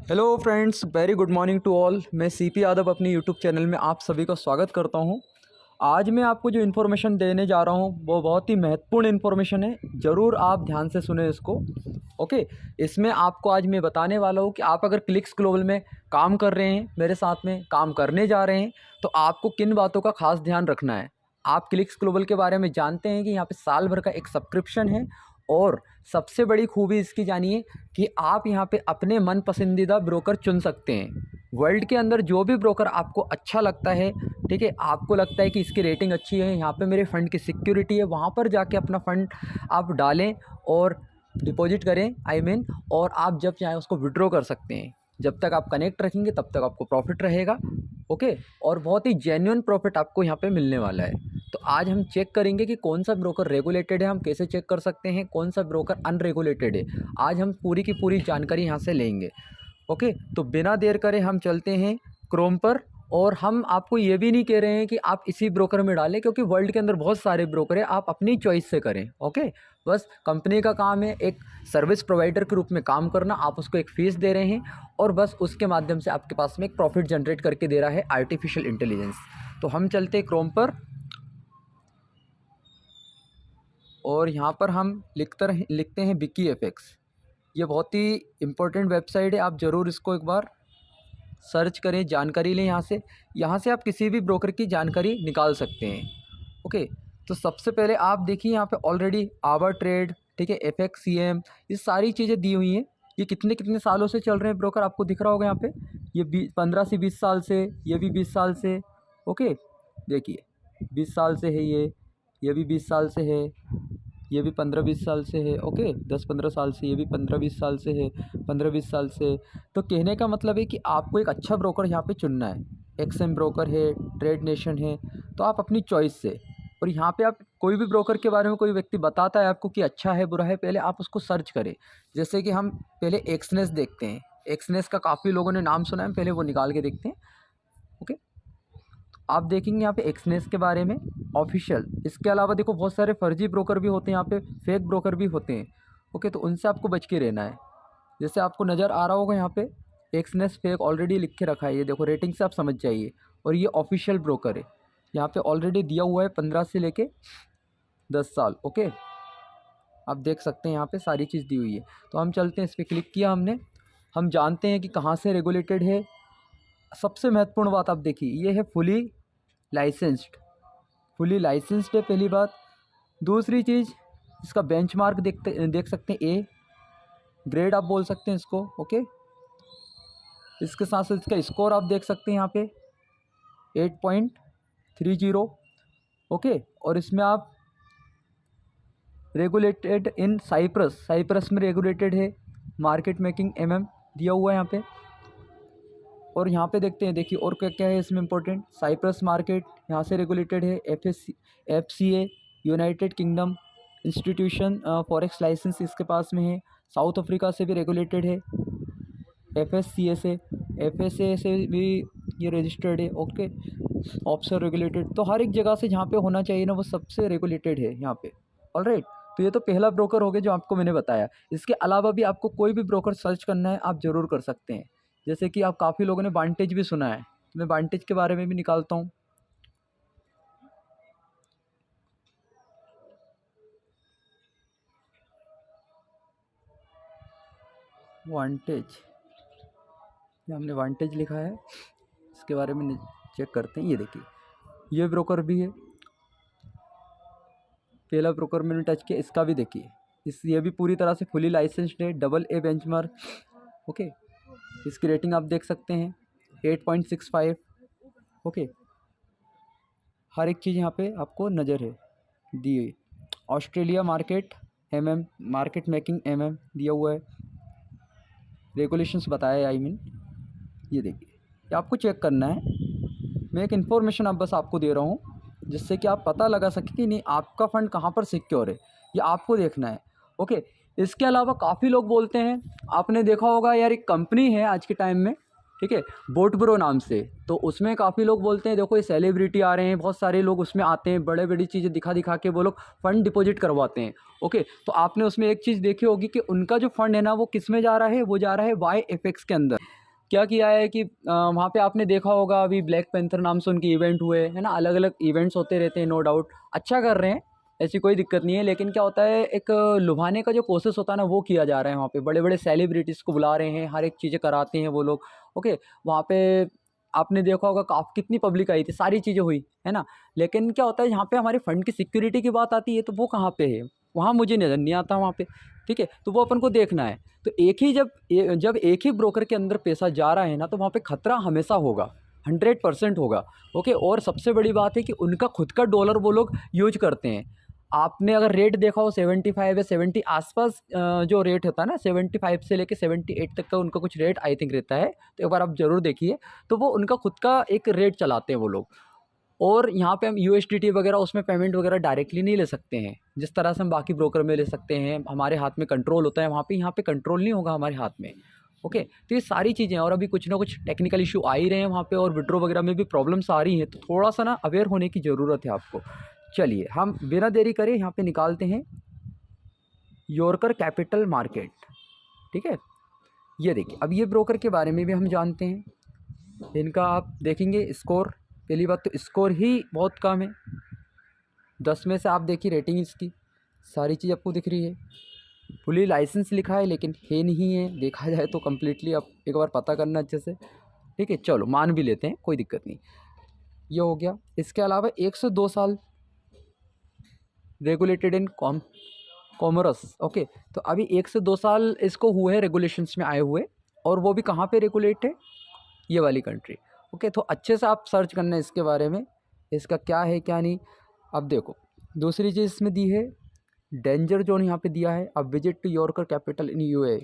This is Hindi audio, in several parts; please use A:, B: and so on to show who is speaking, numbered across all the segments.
A: Hello friends, very good morning to all. मैं सीपी यादव अपनी यूट्यूब चैनल में आप सभी का स्वागत करता हूं। आज मैं आपको जो इन्फॉर्मेशन देने जा रहा हूं वो बहुत ही महत्वपूर्ण इन्फॉर्मेशन है। ज़रूर आप ध्यान से सुने इसको। ओके, इसमें आपको आज मैं बताने वाला हूं कि आप अगर क्लिक्स ग्लोबल में काम कर रहे हैं, मेरे साथ में काम करने जा रहे हैं, तो आपको किन बातों का खास ध्यान रखना है। आप क्लिक्स ग्लोबल के बारे में जानते हैं कि यहाँ पे साल भर का एक सब्सक्रिप्शन है और सबसे बड़ी खूबी इसकी जानिए कि आप यहाँ पे अपने मन पसंदीदा ब्रोकर चुन सकते हैं। वर्ल्ड के अंदर जो भी ब्रोकर आपको अच्छा लगता है, ठीक है, आपको लगता है कि इसकी रेटिंग अच्छी है, यहाँ पे मेरे फ़ंड की सिक्योरिटी है, वहाँ पर जाके अपना फ़ंड आप डालें और डिपॉजिट करें, और आप जब चाहें उसको विड्रॉ कर सकते हैं। जब तक आप कनेक्ट रखेंगे तब तक आपको प्रॉफिट रहेगा। ओके, और बहुत ही जेन्युइन प्रॉफिट आपको यहाँ पे मिलने वाला है। तो आज हम चेक करेंगे कि कौन सा ब्रोकर रेगुलेटेड है, हम कैसे चेक कर सकते हैं, कौन सा ब्रोकर अनरेगुलेटेड है। आज हम पूरी की पूरी जानकारी यहाँ से लेंगे। ओके, तो बिना देर करे हम चलते हैं क्रोम पर। और हम आपको ये भी नहीं कह रहे हैं कि आप इसी ब्रोकर में डालें, क्योंकि वर्ल्ड के अंदर बहुत सारे ब्रोकर हैं, आप अपनी चॉइस से करें। ओके, बस कंपनी का काम है एक सर्विस प्रोवाइडर के रूप में काम करना। आप उसको एक फ़ीस दे रहे हैं और बस उसके माध्यम से आपके पास में एक प्रॉफिट जनरेट करके दे रहा है आर्टिफिशियल इंटेलिजेंस। तो हम चलते क्रोम पर और यहाँ पर हम लिखते हैं WikiFX। ये बहुत ही इम्पोर्टेंट वेबसाइट है, आप ज़रूर इसको एक बार सर्च करें, जानकारी लें यहाँ से आप किसी भी ब्रोकर की जानकारी निकाल सकते हैं। ओके, तो सबसे पहले आप देखिए यहाँ पे ऑलरेडी आवर ट्रेड, ठीक है, FXCM, ये सारी चीज़ें दी हुई हैं। ये कितने कितने सालों से चल रहे हैं ब्रोकर, आपको दिख रहा होगा यहाँ पे। ये 15 से 20 साल से, ये भी 20 साल से। ओके, देखिए 20 साल से है, ये भी 20 साल से है, ये भी 15-20 साल से है। ओके, 10-15 साल से, ये भी 15-20 साल से है, 15-20 साल से। तो कहने का मतलब है कि आपको एक अच्छा ब्रोकर यहाँ पे चुनना है। XM ब्रोकर है, ट्रेड नेशन है, तो आप अपनी चॉइस से। और यहाँ पे आप कोई भी ब्रोकर के बारे में कोई व्यक्ति बताता है आपको कि अच्छा है बुरा है, पहले आप उसको सर्च करें। जैसे कि हम पहले एक्सनेस देखते हैं। एक्सनेस का काफ़ी लोगों ने नाम सुना है, पहले वो निकाल के देखते हैं। ओके, आप देखेंगे यहाँ पे एक्सनेस के बारे में ऑफिशियल। इसके अलावा देखो बहुत सारे फर्जी ब्रोकर भी होते हैं, यहाँ पे फेक ब्रोकर भी होते हैं। ओके, तो उनसे आपको बच के रहना है। जैसे आपको नज़र आ रहा होगा यहाँ पे एक्सनेस फेक ऑलरेडी लिख के रखा है, ये देखो, रेटिंग से आप समझ जाइए। और ये ऑफिशियल ब्रोकर है, यहाँ पे ऑलरेडी दिया हुआ है 15 से लेके 10 साल। ओके, आप देख सकते हैं यहाँ पे सारी चीज़ दी हुई है। तो हम चलते हैं, इस पर क्लिक किया हमने। हम जानते हैं कि कहाँ से रेगुलेटेड है। सबसे महत्वपूर्ण बात आप देखिए, ये है फुली लाइसेंस्ड है, पहली बात। दूसरी चीज़, इसका बेंचमार्क देख सकते हैं, ए ग्रेड आप बोल सकते हैं इसको। ओके, इसके साथ साथ इसका स्कोर आप देख सकते हैं यहाँ पे 8.30। ओके, और इसमें आप रेगुलेटेड इन साइप्रस में रेगुलेटेड है। मार्केट मेकिंग दिया हुआ है यहाँ पे। और यहाँ पे देखते हैं, देखिए और क्या क्या है इसमें इंपॉर्टेंट। साइप्रस मार्केट यहाँ से रेगुलेटेड है। FCA United Kingdom institution forex license इसके पास में है। साउथ अफ्रीका से भी रेगुलेटेड है। FSCA से भी ये रजिस्टर्ड है। Okay, offshore regulated. तो हर एक जगह से जहाँ पे होना चाहिए ना, वो सबसे रेगुलेटेड है यहाँ पे। ऑलराइट, तो ये तो पहला ब्रोकर हो गया जो आपको मैंने बताया। इसके अलावा भी आपको कोई भी ब्रोकर सर्च करना है, आप ज़रूर कर सकते हैं। जैसे कि आप काफ़ी लोगों ने वांटेज भी सुना है, तो मैं वांटेज के बारे में भी निकालता हूँ। वांटेज, ये हमने वांटेज लिखा है, इसके बारे में चेक करते हैं। ये देखिए, ये ब्रोकर भी है, पहला ब्रोकर मैंने टच किया, इसका भी देखिए, ये भी पूरी तरह से फुली लाइसेंस्ड है, AA बेंचमार्क। ओके, इसकी रेटिंग आप देख सकते हैं 8.65। ओके, हर एक चीज़ यहाँ पे आपको नज़र है दी हुई। ऑस्ट्रेलिया मार्केट मार्केट मेकिंग दिया हुआ है। रेगुलेशंस बताया ये देखिए, ये आपको चेक करना है। मैं एक इन्फॉर्मेशन अब बस आपको दे रहा हूँ, जिससे कि आप पता लगा सकें कि नहीं आपका फ़ंड कहाँ पर सिक्योर है, ये आपको देखना है। ओके, इसके अलावा काफ़ी लोग बोलते हैं, आपने देखा होगा यार, एक कंपनी है आज के टाइम में, ठीक है, बोटब्रो नाम से। तो उसमें काफ़ी लोग बोलते हैं, देखो ये सेलिब्रिटी आ रहे हैं, बहुत सारे लोग उसमें आते हैं, बड़े बड़ी चीज़ें दिखा के वो लोग फ़ंड डिपॉजिट करवाते हैं। ओके, तो आपने उसमें एक चीज़ देखी होगी कि उनका जो फ़ंड है ना, वो किस में जा रहा है, वो जा रहा है YFX के अंदर। क्या किया है कि वहाँ पे आपने देखा होगा अभी ब्लैक पैंथर नाम से उनके इवेंट हुए है ना, अलग अलग इवेंट्स होते रहते हैं, नो डाउट अच्छा कर रहे हैं, ऐसी कोई दिक्कत नहीं है। लेकिन क्या होता है, एक लुभाने का जो प्रोसेस होता है ना वो किया जा रहा है वहाँ पे, बड़े बड़े सेलिब्रिटीज़ को बुला रहे हैं, हर एक चीज़ें कराते हैं वो लोग। ओके, वहाँ पे आपने देखा होगा कितनी पब्लिक आई थी, सारी चीज़ें हुई है ना। लेकिन क्या होता है, यहाँ पे हमारे फंड की सिक्योरिटी की बात आती है तो वो कहाँ पे है, वहाँ मुझे नज़र नहीं आता वहाँ पे। ठीक है, तो वो अपन को देखना है। तो एक ही जब एक ही ब्रोकर के अंदर पैसा जा रहा है ना, तो वहाँ पे खतरा हमेशा होगा, 100% होगा। ओके, और सबसे बड़ी बात है कि उनका खुद का डॉलर वो लोग यूज करते हैं। आपने अगर रेट देखा हो 75 या 70 आसपास जो रेट होता है ना, 75 से लेके 78 तक का उनका कुछ रेट आई थिंक रहता है, तो एक बार आप ज़रूर देखिए। तो वो उनका खुद का एक रेट चलाते हैं वो लोग। और यहाँ पे हम यूएसडीटी वगैरह उसमें पेमेंट वगैरह डायरेक्टली नहीं ले सकते हैं, जिस तरह से हम बाकी ब्रोकर में ले सकते हैं, हमारे हाथ में कंट्रोल होता है वहाँ पे, यहाँ पे कंट्रोल नहीं होगा हमारे हाथ में। ओके, तो ये सारी चीज़ें, और अभी कुछ ना कुछ टेक्निकल इशू आ ही रहे हैं वहाँ पे, और विड्रॉ वगैरह में भी प्रॉब्लम्स आ रही हैं, तो थोड़ा सा ना अवेयर होने की ज़रूरत है आपको। चलिए हम बिना देरी करे यहाँ पे निकालते हैं यॉर्कर कैपिटल मार्केट। ठीक है, ये देखिए, अब ये ब्रोकर के बारे में भी हम जानते हैं। इनका आप देखेंगे स्कोर, पहली बात तो स्कोर ही बहुत कम है, 10 में से आप देखिए रेटिंग इसकी, सारी चीज़ आपको दिख रही है। फुली लाइसेंस लिखा है लेकिन है नहीं है, देखा जाए तो कम्प्लीटली आप एक बार पता करना अच्छे से। ठीक है, चलो मान भी लेते हैं, कोई दिक्कत नहीं, ये हो गया। इसके अलावा 1 से 2 साल रेगुलेटेड इन कॉमर्स। ओके, तो अभी 1 से 2 साल इसको हुए हैं रेगुलेशंस में आए हुए, और वो भी कहाँ पे रेगुलेट है, ये वाली कंट्री। ओके, तो अच्छे से आप सर्च करना है इसके बारे में, इसका क्या है क्या नहीं। अब देखो दूसरी चीज़ इसमें दी है डेंजर जोन, यहाँ पे दिया है अब visit to yorker capital in UA,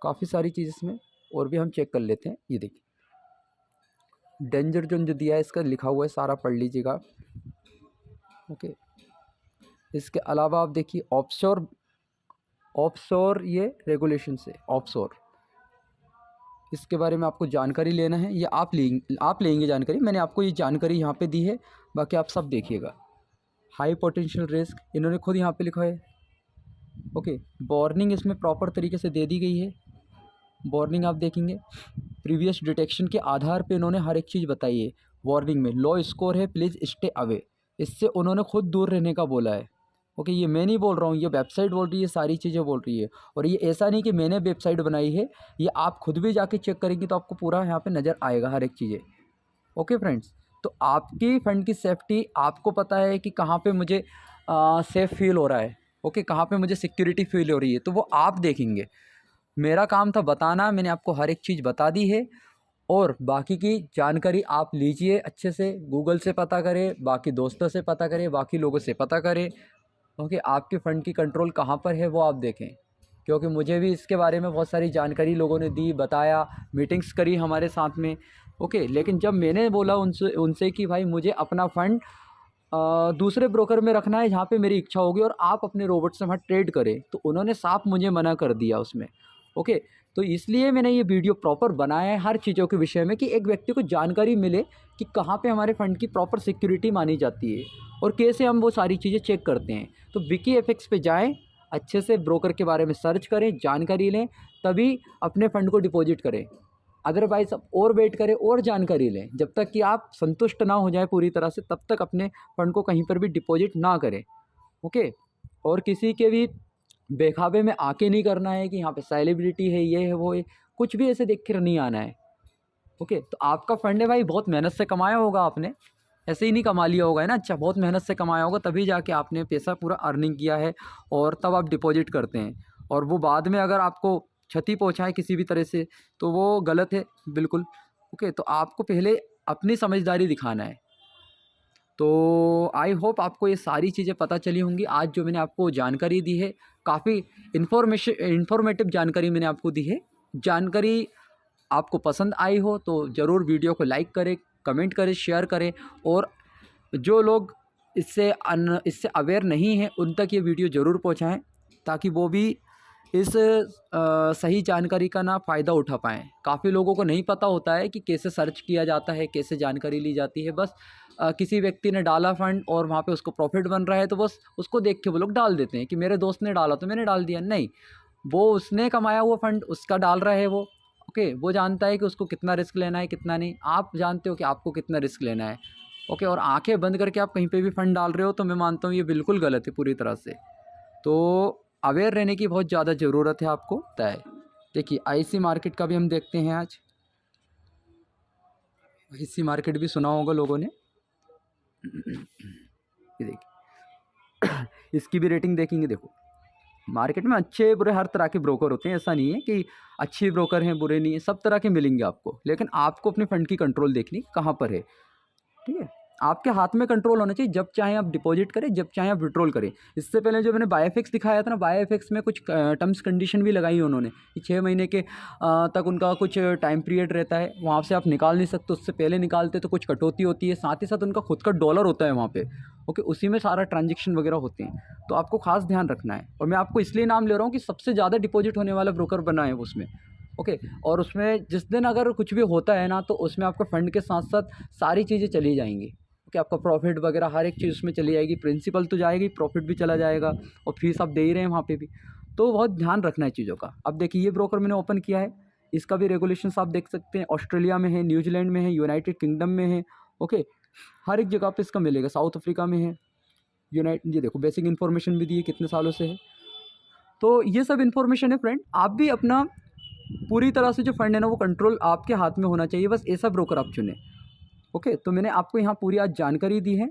A: काफ़ी सारी चीज़ इसमें और भी हम चेक कर लेते हैं। ये देखिए डेंजर जोन जो दिया है इसका लिखा हुआ है, सारा पढ़ लीजिएगा। ओके, इसके अलावा आप देखिए ऑफशोर ये रेगुलेशन से ऑफशोर, इसके बारे में आपको जानकारी लेना है, ये आप लेंगे जानकारी, मैंने आपको ये जानकारी यहाँ पे दी है, बाकी आप सब देखिएगा। हाई पोटेंशियल रिस्क इन्होंने खुद यहाँ पे लिखा है। ओके, वार्निंग इसमें प्रॉपर तरीके से दे दी गई है, वार्निंग आप देखेंगे प्रीवियस डिटेक्शन के आधार पे इन्होंने हर एक चीज़ बताई है। वार्निंग में लो स्कोर है, प्लीज़ स्टे अवे, इससे उन्होंने खुद दूर रहने का बोला है। ओके, ये मैं नहीं बोल रहा हूँ, ये वेबसाइट बोल रही है, सारी चीज़ें बोल रही है। और ये ऐसा नहीं कि मैंने वेबसाइट बनाई है, ये आप खुद भी जाके चेक करेंगे तो आपको पूरा यहाँ पे नज़र आएगा हर एक चीज़ें। ओके फ्रेंड्स, तो आपकी फ़ंड की सेफ्टी आपको पता है कि कहाँ पे मुझे सेफ़ फील हो रहा है। ओके, कहाँ पे मुझे सिक्योरिटी फील हो रही है, तो वो आप देखेंगे। मेरा काम था बताना, मैंने आपको हर एक चीज़ बता दी है, और बाकी की जानकारी आप लीजिए अच्छे से, गूगल से पता करें, बाकी दोस्तों से पता करें, बाकी लोगों से पता करें। ओके, आपके फ़ंड की कंट्रोल कहाँ पर है वो आप देखें, क्योंकि मुझे भी इसके बारे में बहुत सारी जानकारी लोगों ने दी, बताया, मीटिंग्स करी हमारे साथ में। ओके, लेकिन जब मैंने बोला उनसे कि भाई मुझे अपना फ़ंड दूसरे ब्रोकर में रखना है जहाँ पे मेरी इच्छा होगी, और आप अपने रोबोट से वहाँ ट्रेड करें, तो उन्होंने साफ मुझे मना कर दिया उसमें। ओके, तो इसलिए मैंने ये वीडियो प्रॉपर बनाया है हर चीज़ों के विषय में, कि एक व्यक्ति को जानकारी मिले कि कहाँ पे हमारे फ़ंड की प्रॉपर सिक्योरिटी मानी जाती है और कैसे हम वो सारी चीज़ें चेक करते हैं। तो विकीएफएक्स पे जाएं, अच्छे से ब्रोकर के बारे में सर्च करें, जानकारी लें, तभी अपने फ़ंड को डिपॉजिट करें। अदरवाइज़ आप और वेट करें और जानकारी लें, जब तक कि आप संतुष्ट ना हो जाए पूरी तरह से, तब तक अपने फ़ंड को कहीं पर भी डिपॉजिट ना करें। ओके, और किसी के भी बेखाबे में आके नहीं करना है कि यहाँ पे सेलिब्रिटी है, ये है, वो है, कुछ भी ऐसे देख कर नहीं आना है। ओके, तो आपका फ़ंड है भाई, बहुत मेहनत से कमाया होगा आपने, ऐसे ही नहीं कमा लिया होगा है ना। अच्छा, बहुत मेहनत से कमाया होगा, तभी जाके आपने पैसा पूरा अर्निंग किया है, और तब आप डिपॉजिट करते हैं, और वो बाद में अगर आपको क्षति पहुँचाए किसी भी तरह से, तो वो गलत है बिल्कुल। ओके, तो आपको पहले अपनी समझदारी दिखाना है। तो आई होप आपको ये सारी चीज़ें पता चली होंगी। आज जो मैंने आपको जानकारी दी है, काफ़ी इन्फॉर्मेटिव जानकारी मैंने आपको दी है। जानकारी आपको पसंद आई हो तो ज़रूर वीडियो को लाइक करें, कमेंट करें, शेयर करें, और जो लोग इससे अवेयर नहीं हैं उन तक ये वीडियो ज़रूर पहुंचाएं, ताकि वो भी इस सही जानकारी का ना फ़ायदा उठा पाएँ। काफ़ी लोगों को नहीं पता होता है कि कैसे सर्च किया जाता है, कैसे जानकारी ली जाती है। बस किसी व्यक्ति ने डाला फ़ंड और वहाँ पे उसको प्रॉफिट बन रहा है, तो बस उसको देख के वो लोग डाल देते हैं कि मेरे दोस्त ने डाला तो मैंने डाल दिया। नहीं, वो उसने कमाया हुआ फ़ंड उसका डाल रहा है वो, ओके, वो जानता है कि उसको कितना रिस्क लेना है कितना नहीं, आप जानते हो कि आपको कितना रिस्क लेना है। ओके, और आंखें बंद करके आप कहीं पे भी फंड डाल रहे हो तो मैं मानता हूँ ये बिल्कुल गलत है पूरी तरह से। तो अवेयर रहने की बहुत ज़्यादा ज़रूरत है आपको तय। देखिए आईसी मार्केट का भी हम देखते हैं आज। आईसी मार्केट भी सुना होगा लोगों ने। ये देखिए इसकी भी रेटिंग देखेंगे। देखो मार्केट में अच्छे बुरे हर तरह के ब्रोकर होते हैं, ऐसा नहीं है कि अच्छे ब्रोकर हैं बुरे नहीं है, सब तरह के मिलेंगे आपको, लेकिन आपको अपने फंड की कंट्रोल देखनी कहाँ पर है। ठीक है, आपके हाथ में कंट्रोल होना चाहिए, जब चाहे आप डिपॉजिट करें जब चाहे आप विड्रॉल करें। इससे पहले जो मैंने बायोफिक्स दिखाया था ना, बायोफिक्स में कुछ टर्म्स कंडीशन भी लगाई उन्होंने कि 6 महीने के तक उनका कुछ टाइम पीरियड रहता है, वहाँ से आप निकाल नहीं सकते, उससे पहले निकालते तो कुछ कटौती होती है, साथ ही साथ उनका खुद का डॉलर होता है वहाँ पे। ओके, उसी में सारा ट्रांजेक्शन वगैरह होते हैं, तो आपको खास ध्यान रखना है। और मैं आपको इसलिए नाम ले रहा हूँ कि सबसे ज़्यादा डिपॉजिट होने वाला ब्रोकर बना है उसमें। ओके, और उसमें जिस दिन अगर कुछ भी होता है ना, तो उसमें आपका फंड के साथ साथ सारी चीज़ें चली जाएंगी। कि आपका प्रॉफिट वगैरह हर एक चीज़ उसमें चली जाएगी, प्रिंसिपल तो जाएगी, प्रॉफिट भी चला जाएगा, और फीस आप दे ही रहे हैं वहाँ पे भी। तो बहुत ध्यान रखना है चीज़ों का। अब देखिए ये ब्रोकर मैंने ओपन किया है, इसका भी रेगुलेशंस आप देख सकते हैं, ऑस्ट्रेलिया में है, न्यूजीलैंड में है, यूनाइटेड किंगडम में है। ओके, हर एक जगह पे इसका मिलेगा, साउथ अफ्रीका में है, ये देखो बेसिक इन्फॉर्मेशन भी दी है कितने सालों से है। तो ये सब इन्फॉर्मेशन है फ्रेंड, आप भी अपना पूरी तरह से जो फंड है ना वो कंट्रोल आपके हाथ में होना चाहिए, बस ऐसा ब्रोकर आप चुने। ओके, तो मैंने आपको यहाँ पूरी आज जानकारी दी है।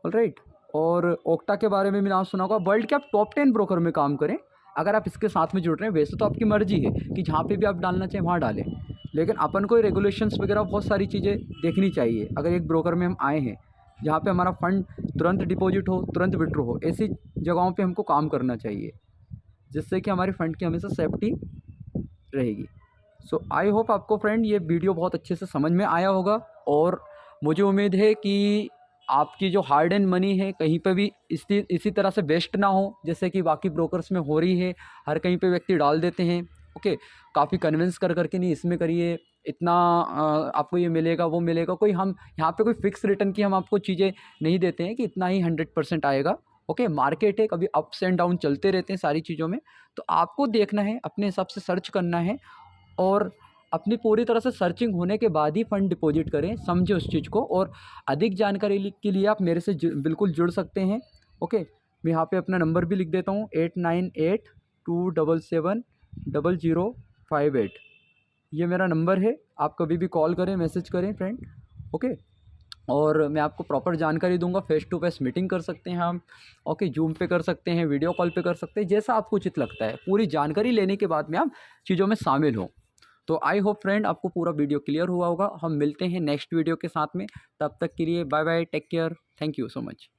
A: ऑलराइट, और ओक्टा के बारे में मैंने आप सुना होगा, वर्ल्ड के आप टॉप 10 ब्रोकर में काम करें अगर आप इसके साथ में जुड़ रहे हैं। वैसे तो आपकी मर्जी है कि जहाँ पे भी आप डालना चाहें वहाँ डालें, लेकिन अपन को रेगुलेशंस वगैरह बहुत सारी चीज़ें देखनी चाहिए। अगर एक ब्रोकर में हम आए हैं जहाँ पे हमारा फंड तुरंत डिपॉजिट हो, तुरंत विड्रॉ हो, ऐसी जगहों पे हमको काम करना चाहिए, जिससे कि हमारे फंड की हमेशा सेफ्टी रहेगी। सो आई होप आपको फ्रेंड ये वीडियो बहुत अच्छे से समझ में आया होगा, और मुझे उम्मीद है कि आपकी जो हार्ड एंड मनी है कहीं पे भी इसी तरह से वेस्ट ना हो जैसे कि बाकी ब्रोकर्स में हो रही है। हर कहीं पे व्यक्ति डाल देते हैं। ओके, काफ़ी कन्विंस कर करके नहीं इसमें करिए, इतना आपको ये मिलेगा वो मिलेगा, कोई हम यहाँ पे कोई फिक्स रिटर्न की हम आपको चीज़ें नहीं देते हैं कि इतना ही 100% आएगा। ओके, मार्केट है, कभी अप्स एंड डाउन चलते रहते हैं सारी चीज़ों में, तो आपको देखना है, अपने हिसाब से सर्च करना है, और अपनी पूरी तरह से सर्चिंग होने के बाद ही फंड डिपॉजिट करें, समझे उस चीज़ को। और अधिक जानकारी के लिए आप मेरे से बिल्कुल जुड़ सकते हैं। ओके, मैं यहाँ पे अपना नंबर भी लिख देता हूँ, 8982770058। ये मेरा नंबर है, आप कभी भी कॉल करें, मैसेज करें फ्रेंड। ओके, और मैं आपको प्रॉपर जानकारी दूंगा। फेस टू फेस मीटिंग कर सकते हैं हम, ओके, जूम पे कर सकते हैं, वीडियो कॉल पे कर सकते हैं, जैसा आपको उचित लगता है। पूरी जानकारी लेने के बाद में आप चीज़ों में शामिल हों। तो आई होप फ्रेंड आपको पूरा वीडियो क्लियर हुआ होगा। हम मिलते हैं नेक्स्ट वीडियो के साथ में, तब तक के लिए bye bye, take care, thank you so much.